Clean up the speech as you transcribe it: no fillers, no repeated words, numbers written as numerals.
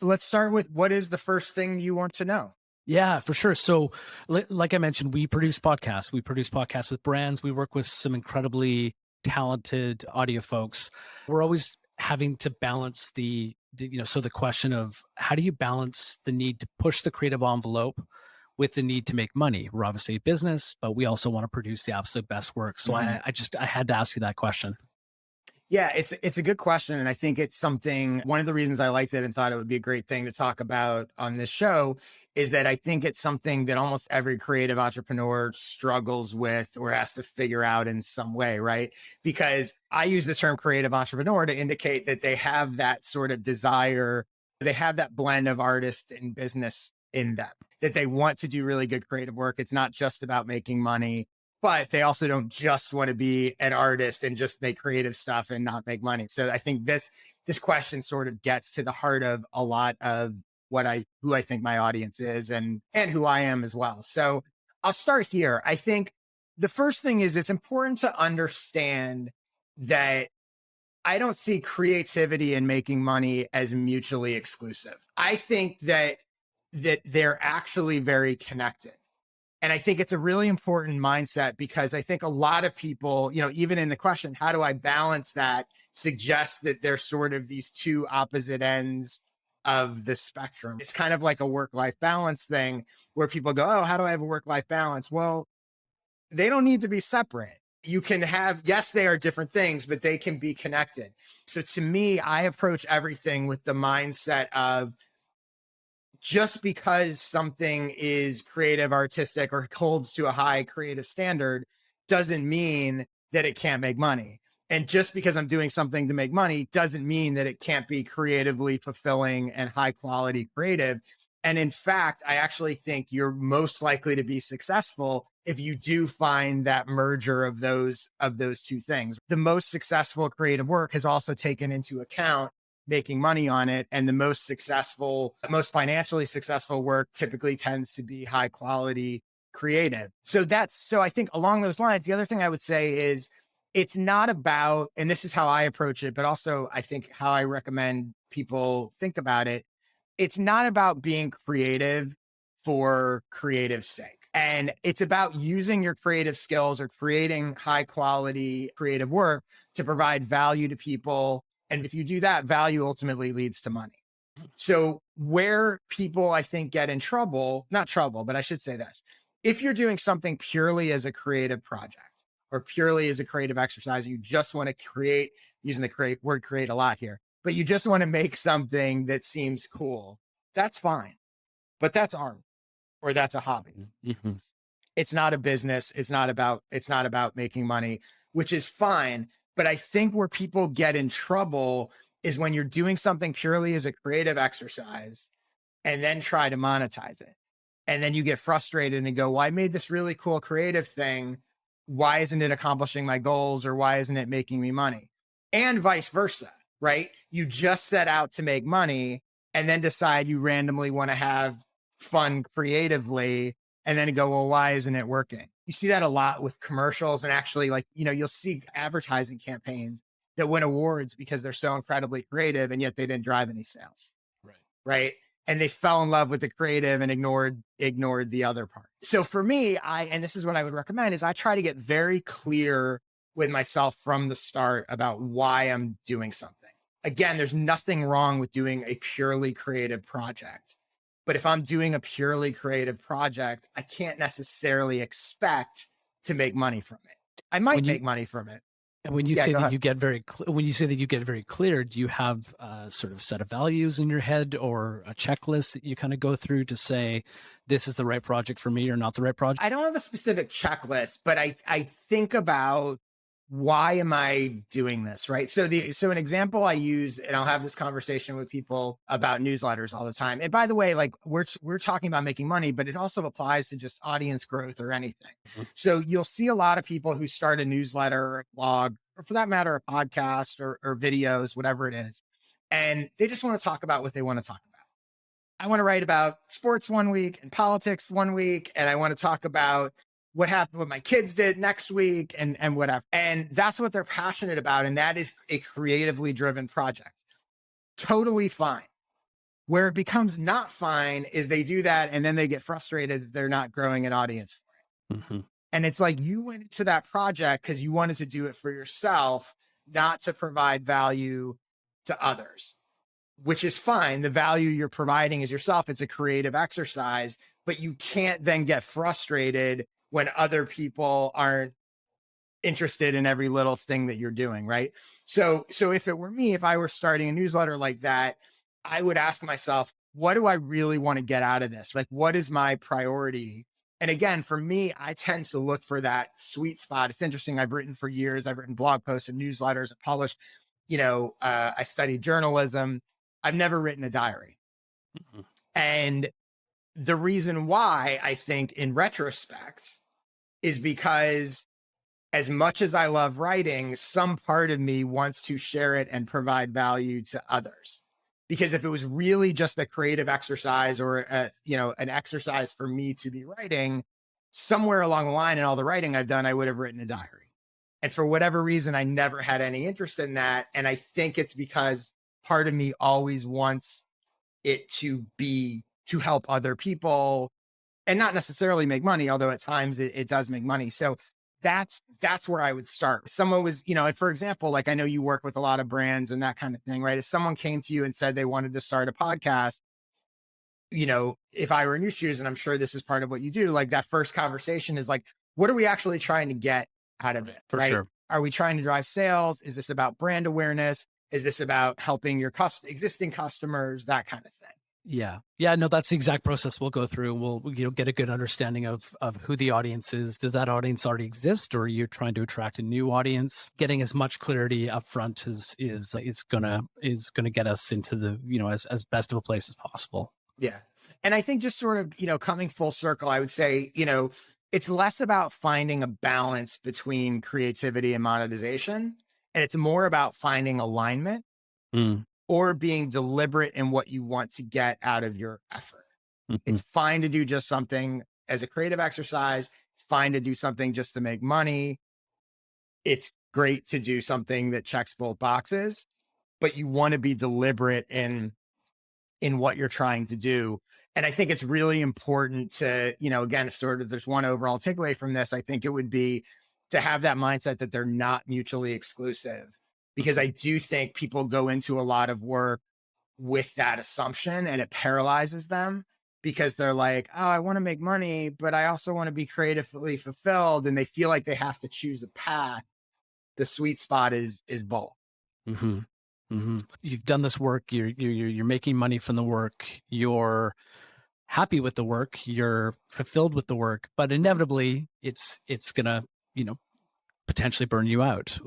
let's start with what is the first thing you want to know? Yeah, for sure. So, like I mentioned, we produce podcasts. We produce podcasts with brands. We work with some incredibly talented audio folks. We're always having to balance so the question of how do you balance the need to push the creative envelope with the need to make money? We're obviously a business, but we also want to produce the absolute best work. So I had to ask you that question. Yeah, it's a good question. And I think it's something, one of the reasons I liked it and thought it would be a great thing to talk about on this show is that I think it's something that almost every creative entrepreneur struggles with or has to figure out in some way, right? Because I use the term creative entrepreneur to indicate that they have that sort of desire, they have that blend of artist and business in them, that they want to do really good creative work. It's not just about making money, but they also don't just want to be an artist and just make creative stuff and not make money. So I think this question sort of gets to the heart of a lot of who I think my audience is and who I am as well. So I'll start here. I think the first thing is it's important to understand that I don't see creativity and making money as mutually exclusive. I think that they're actually very connected. And I think it's a really important mindset because I think a lot of people, even in the question, how do I balance that, suggests that there's sort of these two opposite ends of the spectrum. It's kind of like a work-life balance thing where people go, oh, how do I have a work-life balance? Well, they don't need to be separate. You can have, yes, they are different things, but they can be connected. So to me, I approach everything with the mindset of, just because something is creative, artistic, or holds to a high creative standard doesn't mean that it can't make money. And just because I'm doing something to make money doesn't mean that it can't be creatively fulfilling and high quality creative. And in fact, I actually think you're most likely to be successful if you do find that merger of those two things. The most successful creative work has also taken into account making money on it. And the most financially successful work typically tends to be high quality creative. So I think along those lines, the other thing I would say is it's not about, and this is how I approach it, but also I think how I recommend people think about it. It's not about being creative for creative sake. And it's about using your creative skills or creating high quality creative work to provide value to people. And if you do that, value ultimately leads to money. So where people, I think, get in trouble, not trouble, but I should say this. If you're doing something purely as a creative project or purely as a creative exercise, you just want to create, using the word create a lot here, but you just want to make something that seems cool, that's fine. But that's art or that's a hobby. Mm-hmm. It's not a business. It's not about making money, which is fine. But I think where people get in trouble is when you're doing something purely as a creative exercise and then try to monetize it. And then you get frustrated and go, well, I made this really cool creative thing. Why isn't it accomplishing my goals or why isn't it making me money? And vice versa, right? You just set out to make money and then decide you randomly want to have fun creatively and then go, well, why isn't it working? You see that a lot with commercials and actually you'll see advertising campaigns that win awards because they're so incredibly creative and yet they didn't drive any sales. Right. And they fell in love with the creative and ignored the other part. So for me, and this is what I would recommend is I try to get very clear with myself from the start about why I'm doing something. Again, there's nothing wrong with doing a purely creative project. But if I'm doing a purely creative project, I can't necessarily expect to make money from it. I might make money from it. And when you say that you get very clear, do you have a sort of set of values in your head or a checklist that you kind of go through to say, this is the right project for me or not the right project? I don't have a specific checklist, but I think about, why am I doing this? Right. So an example I use, and I'll have this conversation with people about newsletters all the time. And by the way, like we're talking about making money, but it also applies to just audience growth or anything. Mm-hmm. So you'll see a lot of people who start a newsletter or a blog, or for that matter, a podcast or videos, whatever it is. And they just want to talk about what they want to talk about. I want to write about sports one week and politics one week. And I want to talk about what happened, what my kids did next week and whatever. And that's what they're passionate about. And that is a creatively driven project. Totally fine. Where it becomes not fine is they do that and then they get frustrated that they're not growing an audience. Mhm. And it's like you went into that project because you wanted to do it for yourself, not to provide value to others, which is fine. The value you're providing is yourself. It's a creative exercise, but you can't then get frustrated when other people aren't interested in every little thing that you're doing, right? So if it were me, if I were starting a newsletter like that, I would ask myself, what do I really want to get out of this? Like, what is my priority? And again, for me, I tend to look for that sweet spot. It's interesting. I've written for years. I've written blog posts and newsletters. I've published, I studied journalism. I've never written a diary. Mhm. And the reason why, I think in retrospect, is because as much as I love writing, some part of me wants to share it and provide value to others. Because if it was really just a creative exercise or an exercise for me to be writing, somewhere along the line in all the writing I've done, I would have written a diary. And for whatever reason, I never had any interest in that. And I think it's because part of me always wants it to be to help other people and not necessarily make money, although at times it does make money. So that's where I would start. Someone was, and for example, like I know you work with a lot of brands and that kind of thing, right? If someone came to you and said they wanted to start a podcast, if I were in your shoes, and I'm sure this is part of what you do, like that first conversation is like, what are we actually trying to get out of it? For Right? sure. Are we trying to drive sales? Is this about brand awareness? Is this about helping your existing customers? That kind of thing. Yeah. Yeah. No, that's the exact process we'll go through. We'll, get a good understanding of who the audience is. Does that audience already exist, or are you trying to attract a new audience? Getting as much clarity up front is gonna get us into the, as best of a place as possible. Yeah. And I think just sort of, coming full circle, I would say, it's less about finding a balance between creativity and monetization. And it's more about finding alignment Mm. or being deliberate in what you want to get out of your effort. Mhm. It's fine to do just something as a creative exercise. It's fine to do something just to make money. It's great to do something that checks both boxes, but you want to be deliberate in what you're trying to do. And I think it's really important to, again, sort of there's one overall takeaway from this. I think it would be to have that mindset that they're not mutually exclusive, because I do think people go into a lot of work with that assumption and it paralyzes them because they're like, oh, I want to make money, but I also want to be creatively fulfilled. And they feel like they have to choose a path. The sweet spot is both. Mm-hmm. Mm-hmm. You've done this work. You're making money from the work. You're happy with the work. You're fulfilled with the work. But inevitably, it's gonna potentially burn you out.